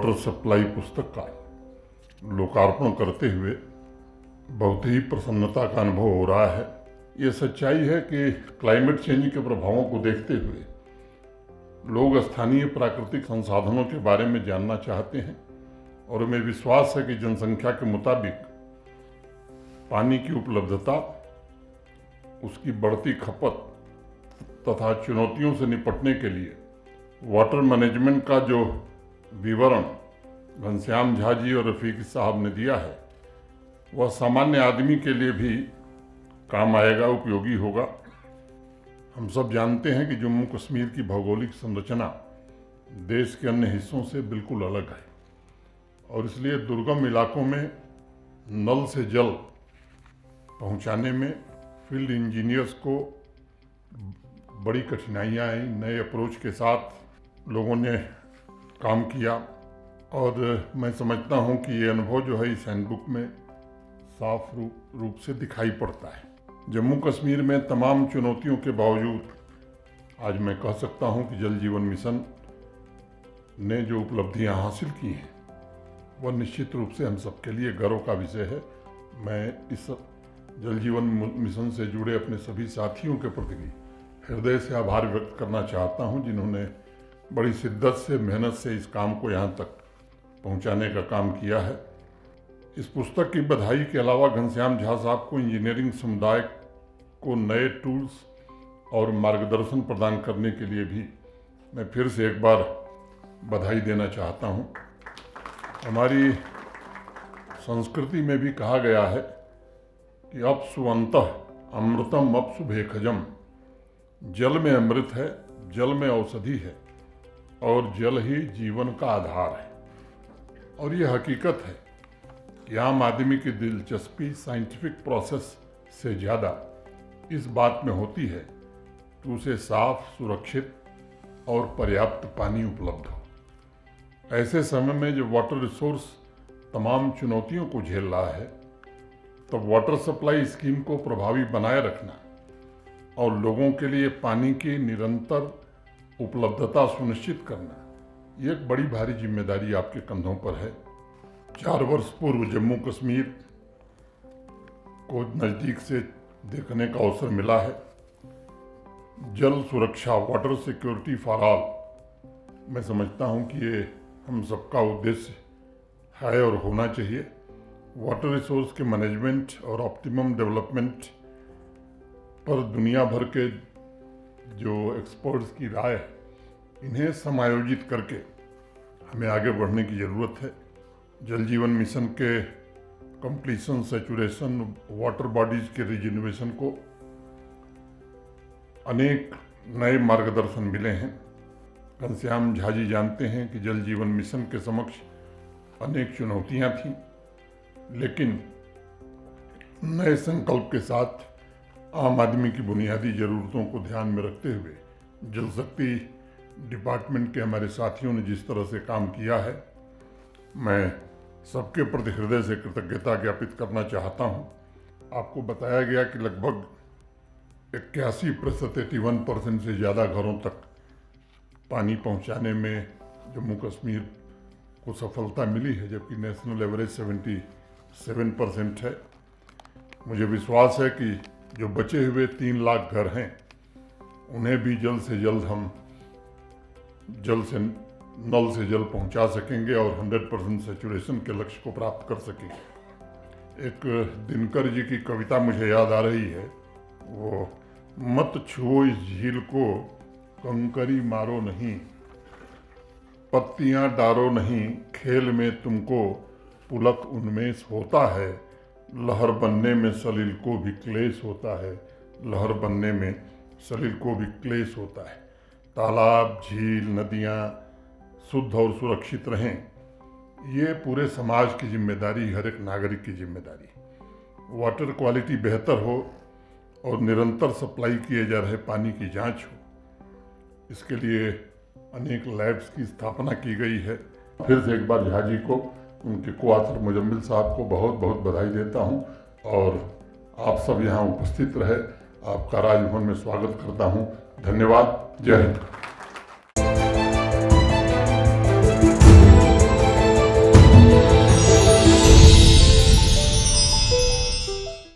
Water supply पुस्तक का लोकार्पण करते हुए बहुत ही प्रसन्नता का अनुभव हो रहा है। ये सच्चाई है कि क्लाइमेट चेंज के प्रभावों को देखते हुए लोग स्थानीय प्राकृतिक संसाधनों के बारे में जानना चाहते हैं और हमें विश्वास है कि जनसंख्या के मुताबिक पानी की उपलब्धता, उसकी बढ़ती खपत तथा चुनौतियों से निपटने के लिए वाटर मैनेजमेंट का जो विवरण घनश्याम झा जी और रफीक साहब ने दिया है वह सामान्य आदमी के लिए भी काम आएगा, उपयोगी होगा। हम सब जानते हैं कि जम्मू कश्मीर की भौगोलिक संरचना देश के अन्य हिस्सों से बिल्कुल अलग है और इसलिए दुर्गम इलाकों में नल से जल पहुंचाने में फील्ड इंजीनियर्स को बड़ी कठिनाइयां आई। नए अप्रोच के साथ लोगों ने काम किया और मैं समझता हूं कि ये अनुभव जो है इस हैंडबुक में साफ रूप से दिखाई पड़ता है। जम्मू कश्मीर में तमाम चुनौतियों के बावजूद आज मैं कह सकता हूं कि जल जीवन मिशन ने जो उपलब्धियां हासिल की हैं वह निश्चित रूप से हम सबके लिए गर्व का विषय है। मैं इस जल जीवन मिशन से जुड़े अपने सभी साथियों के प्रति हृदय से आभार व्यक्त करना चाहता हूं, जिन्होंने बड़ी शिद्दत से, मेहनत से इस काम को यहाँ तक पहुँचाने का काम किया है। इस पुस्तक की बधाई के अलावा घनश्याम झा साहब को इंजीनियरिंग समुदाय को नए टूल्स और मार्गदर्शन प्रदान करने के लिए भी मैं फिर से एक बार बधाई देना चाहता हूँ। हमारी संस्कृति में भी कहा गया है कि अपसु अंतः अमृतम अपसु भेखजम, जल में अमृत है, जल में औषधि है और जल ही जीवन का आधार है। और ये हकीकत है कि आम आदमी की दिलचस्पी साइंटिफिक प्रोसेस से ज़्यादा इस बात में होती है कि उसे साफ, सुरक्षित और पर्याप्त पानी उपलब्ध हो। ऐसे समय में जब वाटर रिसोर्स तमाम चुनौतियों को झेल रहा है तब वाटर सप्लाई स्कीम को प्रभावी बनाए रखना और लोगों के लिए पानी की निरंतर उपलब्धता सुनिश्चित करना ये एक बड़ी भारी जिम्मेदारी आपके कंधों पर है। 4 वर्ष पूर्व जम्मू कश्मीर को नज़दीक से देखने का अवसर मिला है। जल सुरक्षा, वाटर सिक्योरिटी फॉर ऑल, मैं समझता हूं कि ये हम सबका उद्देश्य है और होना चाहिए। वाटर रिसोर्स के मैनेजमेंट और ऑप्टिमम डेवलपमेंट पर दुनिया भर के जो एक्सपर्ट्स की राय है, इन्हें समायोजित करके हमें आगे बढ़ने की ज़रूरत है। जल जीवन मिशन के कंप्लीशन, सैचुरेशन, वाटर बॉडीज के रिजेन्युएशन को अनेक नए मार्गदर्शन मिले हैं। घनश्याम झा जी जानते हैं कि जल जीवन मिशन के समक्ष अनेक चुनौतियां थीं, लेकिन नए संकल्प के साथ आम आदमी की बुनियादी ज़रूरतों को ध्यान में रखते हुए जल शक्ति डिपार्टमेंट के हमारे साथियों ने जिस तरह से काम किया है, मैं सबके प्रति हृदय से कृतज्ञता ज्ञापित करना चाहता हूं। आपको बताया गया कि लगभग 81%, 81% से ज़्यादा घरों तक पानी पहुंचाने में जम्मू कश्मीर को सफलता मिली है, जबकि नेशनल एवरेज 77% है। मुझे विश्वास है कि जो बचे हुए 3 लाख घर हैं उन्हें भी जल्द से जल्द हम नल से जल पहुंचा सकेंगे और 100% सैचुरेशन के लक्ष्य को प्राप्त कर सकेंगे। एक दिनकर जी की कविता मुझे याद आ रही है, वो मत छुओ इस झील को, कंकरी मारो नहीं, पत्तियां डारो नहीं, खेल में तुमको पुलक उन्मेष होता है, लहर बनने में सलील को भी क्लेश होता है, लहर बनने में सलील को भी क्लेश होता है। तालाब, झील, नदियां शुद्ध और सुरक्षित रहें, ये पूरे समाज की जिम्मेदारी, हर एक नागरिक की जिम्मेदारी। वाटर क्वालिटी बेहतर हो और निरंतर सप्लाई किए जा रहे पानी की जांच हो, इसके लिए अनेक लैब्स की स्थापना की गई है। फिर से एक बार झा जी को, उनके को-ऑथर मुजम्मिल साहब को बहुत बहुत बधाई देता हूं और आप सब यहाँ उपस्थित रहे, आपका राजभवन में स्वागत करता हूं। धन्यवाद। जय हिंद।